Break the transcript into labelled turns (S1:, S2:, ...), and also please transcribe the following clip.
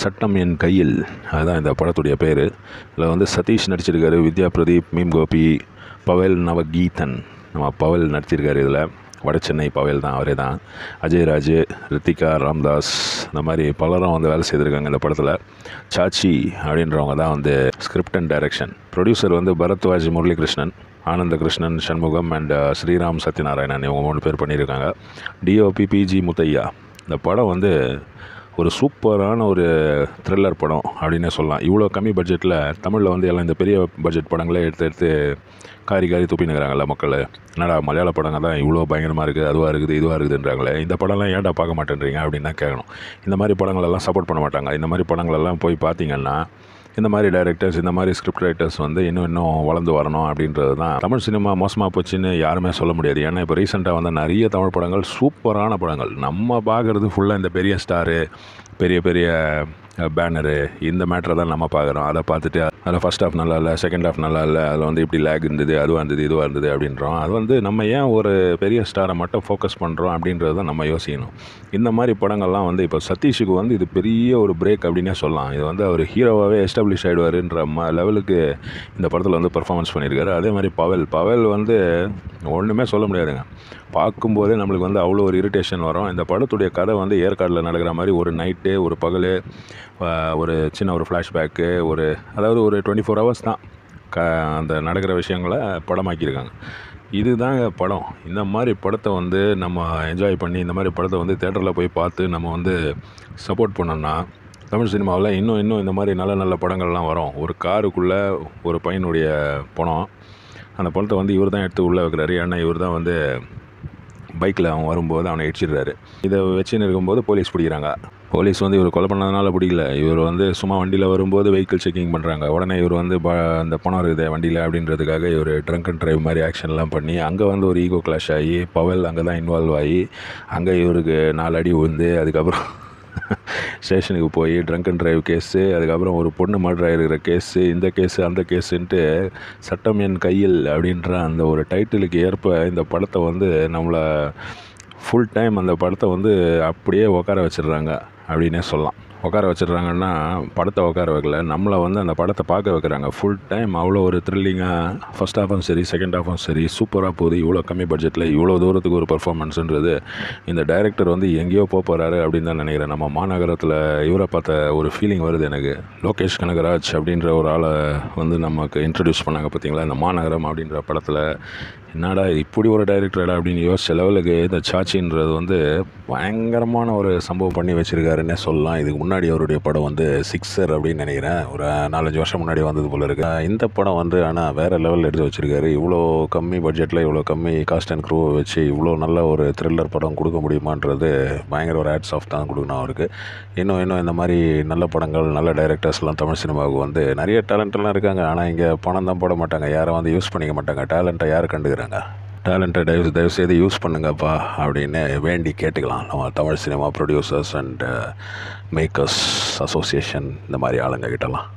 S1: சட்டம் என் கையில், அதுதான் இந்த படத்துடைய பேர். இதில் வந்து சதீஷ் நடிச்சிருக்காரு, வித்யா பிரதீப், மீம் கோபி, பவேல் நவகீதன். நம்ம பவேல் நடிச்சிருக்காரு. இதில் வட சென்னை பவேல் தான், அவரே தான். அஜய்ராஜ், ரித்திகா, ராம்தாஸ், இந்த மாதிரி பலரும் வந்து வேலை செய்திருக்காங்க இந்த படத்தில். சாச்சி அப்படின்றவங்க தான் வந்து ஸ்கிரிப்ட் அண்ட் டைரக்ஷன். ப்ரொடியூசர் வந்து பரத்வாஜ் முரளிகிருஷ்ணன், ஆனந்த கிருஷ்ணன், சண்முகம் அண்ட் ஸ்ரீராம் சத்யநாராயணன், இவங்க 3 பேர் பண்ணியிருக்காங்க. DOP PG Muthaiah. இந்த படம் வந்து ஒரு சூப்பரான ஒரு த்ரில்லர் படம் அப்படின்னே சொல்லலாம். இவ்வளோ கம்மி பட்ஜெட்டில் தமிழில் வந்து எல்லாம் இந்த பெரிய பட்ஜெட் படங்களே எடுத்து காரி துப்பினுக்கிறாங்கல்ல மக்கள். என்னடா மலையாள படங்கள் தான் இவ்வளோ பயங்கரமாக இருக்குது, அதுவாக இருக்குது, இதுவாக இருக்குதுன்றாங்களே, இந்த படம்லாம் ஏன்டா பார்க்க மாட்டேன்றீங்க அப்படின்னு தான் கேட்கணும். இந்த மாதிரி படங்களெல்லாம் சப்போர்ட் பண்ண மாட்டாங்க. இந்த மாதிரி படங்களெல்லாம் போய் பார்த்தீங்கன்னா இந்த மாதிரி டைரக்டர்ஸ், இந்த மாதிரி ஸ்கிரிப்ட் ரைட்டர்ஸ் வந்து இன்னும் வளர்ந்து வரணும் அப்படின்றது தான். தமிழ் சினிமா மோசமாக போச்சுன்னு யாருமே சொல்ல முடியாது. ஏன்னா இப்போ ரீசெண்டாக வந்து நிறைய தமிழ் படங்கள் சூப்பரான படங்கள். நம்ம பார்க்குறது ஃபுல்லாக இந்த பெரிய ஸ்டாரு, பெரிய பெரிய பேனரு, இந்த மேட்டரை தான் நம்ம பார்க்குறோம். அதை பார்த்துட்டு அதில் ஃபஸ்ட் ஹாஃப் நல்லா இல்லை, செகண்ட் ஹாஃப் நல்லா இல்லை, அதில் வந்து இப்படி லேக் இருந்தது, அதுவாக இருந்தது, இதுவாக இருந்தது அப்படின்றோம். அது வந்து நம்ம ஏன் ஒரு பெரிய ஸ்டாரை மட்டும் ஃபோக்கஸ் பண்ணுறோம் அப்படின்றது தான் நம்ம யோசிக்கணும். இந்த மாதிரி படங்கள்லாம் வந்து இப்போ சதீஷுக்கு வந்து இது பெரிய ஒரு பிரேக் அப்படின்னே சொல்லலாம். இது வந்து அவர் ஹீரோவாகவே எஸ்டாப்ளிஷ் ஆகிடுவாருன்ற லெவலுக்கு இந்த படத்தில் வந்து பர்ஃபார்மன்ஸ் பண்ணியிருக்காரு. அதே மாதிரி பவேல் வந்து ஒன்றுமே சொல்ல முடியாதுங்க. பார்க்கும்போதே நம்மளுக்கு வந்து அவ்வளோ ஒரு இரிட்டேஷன் வரும். இந்த படத்துடைய கதை வந்து ஏற்காடில் நடக்கிற மாதிரி ஒரு நைட்டு, ஒரு பகல், ஒரு சின்ன ஒரு ஃப்ளாஷ்பேக்கு, அதாவது ஒரு 24 ஹவர்ஸ் தான் அந்த நடக்கிற விஷயங்களை படமாக்கியிருக்காங்க. இதுதாங்க படம். இந்த மாதிரி படத்தை வந்து நம்ம என்ஜாய் பண்ணி, இந்த மாதிரி படத்தை வந்து தேட்டரில் போய் பார்த்து நம்ம வந்து சப்போர்ட் பண்ணோம்னா தமிழ் சினிமாவில் இன்னும் இந்த மாதிரி நல்ல நல்ல படங்கள்லாம் வரும். ஒரு காருக்குள்ளே ஒரு பையனுடைய பணம், அந்த பணத்தை வந்து இவர் தான் எடுத்து உள்ளே வைக்கிறாரு. ஏன்னா இவர் தான் வந்து பைக்கில் அவன் வரும்போது அவனை இடிச்சிடுறாரு. இதை வச்சுன்னு இருக்கும்போது போலீஸ் பிடிக்கிறாங்க. போலீஸ் வந்து இவர் கொலை பண்ணதுனால பிடிக்கல. இவர் வந்து சும்மா வண்டியில் வரும்போது வெஹிக்கிள் செக்கிங் பண்ணுறாங்க. உடனே இவர் வந்து அந்த பணம் இருக்குது வண்டியில் அப்படின்றதுக்காக இவர் ட்ரங்க் அண்ட் ட்ரைவ் மாதிரி ஆக்ஷன்லாம் பண்ணி அங்கே வந்து ஒரு ஈகோ கிளாஷ் ஆகி பவேல் அங்கே தான் இன்வால்வ் ஆகி அங்கே இவருக்கு 4 அடி விழுந்து அதுக்கப்புறம் ஸ்டேஷனுக்கு போய் ட்ரங்க் அண்ட் ட்ரைவ் கேஸு, அதுக்கப்புறம் ஒரு பொண்ணு மர்டர் ஆகிருக்கிற கேஸு, இந்த கேஸு அந்த கேஸுன்ட்டு சட்டம் என் கையில் அப்படின்ற அந்த ஒரு டைட்டிலுக்கு ஏற்ப இந்த படத்தை வந்து நம்மளை ஃபுல் டைம் அந்த படத்தை வந்து அப்படியே உட்கார வச்சிடுறாங்க அப்படின்னே சொல்லலாம். உட்கார வச்சிடுறாங்கன்னா படத்தை உட்கார வைக்கல, நம்மளை வந்து அந்த படத்தை பார்க்க வைக்கிறாங்க. ஃபுல் டைம் அவ்வளோ ஒரு த்ரில்லிங்காக ஃபஸ்ட் ஹாஃபும் சரி, செகண்ட் ஹாஃபும் சரி சூப்பராக போகுது. இவ்வளோ கம்மி பட்ஜெட்டில் இவ்வளோ தூரத்துக்கு ஒரு பர்ஃபார்மன்ஸுன்றது இந்த டைரக்டர் வந்து எங்கேயோ போகிறாரு அப்படின்னு தான் நினைக்கிறேன். நம்ம மாநகரத்தில் இவரை பார்த்த ஒரு ஃபீலிங் வருது எனக்கு. லோகேஷ் கனகராஜ் அப்படின்ற ஒரு ஆளை வந்து நமக்கு இன்ட்ரடியூஸ் பண்ணாங்க பார்த்தீங்களா இந்த மாநகரம் அப்படின்ற படத்தில். என்னடா இப்படி ஒரு டைரக்டரடா அப்படின்னு யோசிச்ச லெவலுக்கு இந்த சாச்சின்றது வந்து பயங்கரமான ஒரு சம்பவம் பண்ணி வச்சுருக்காருன்னே சொல்லலாம். இதுக்கு முன்னாடி அவருடைய படம் வந்து சிக்ஸர் அப்படின்னு நினைக்கிறேன், ஒரு 4-5 வருஷம் முன்னாடி வந்தது போல் இருக்குது. இந்த படம் வந்து ஆனால் வேறு லெவலில் எடுத்து வச்சுருக்காரு. இவ்வளோ கம்மி பட்ஜெட்டில் இவ்வளோ கம்மி காஸ்ட் அண்ட் க்ரூவை வச்சு இவ்வளோ நல்ல ஒரு த்ரில்லர் படம் கொடுக்க முடியுமான்றது பயங்கர ஒரு ஹேட்ஸ் ஆஃப் தான் கொடுக்கணும் அவருக்கு. இன்னும் இந்த மாதிரி நல்ல படங்கள், நல்ல டைரக்டர்ஸ்லாம் தமிழ் சினிமாவுக்கு வந்து நிறைய டேலண்ட்லாம் இருக்காங்க. ஆனால் இங்கே பணம் தான் போட மாட்டாங்க, யாரும் வந்து யூஸ் பண்ணிக்க மாட்டாங்க. டேலண்ட்டை யார் கண்டுக்கிறாங்க? டேலண்ட்டை தயவுசெய்து யூஸ் பண்ணுங்கப்பா அப்படின்னு வேண்டி கேட்டுக்கலாம் நம்ம Tamil cinema producers and makers association இந்த மாதிரி ஆளுங்க கிட்டலாம்.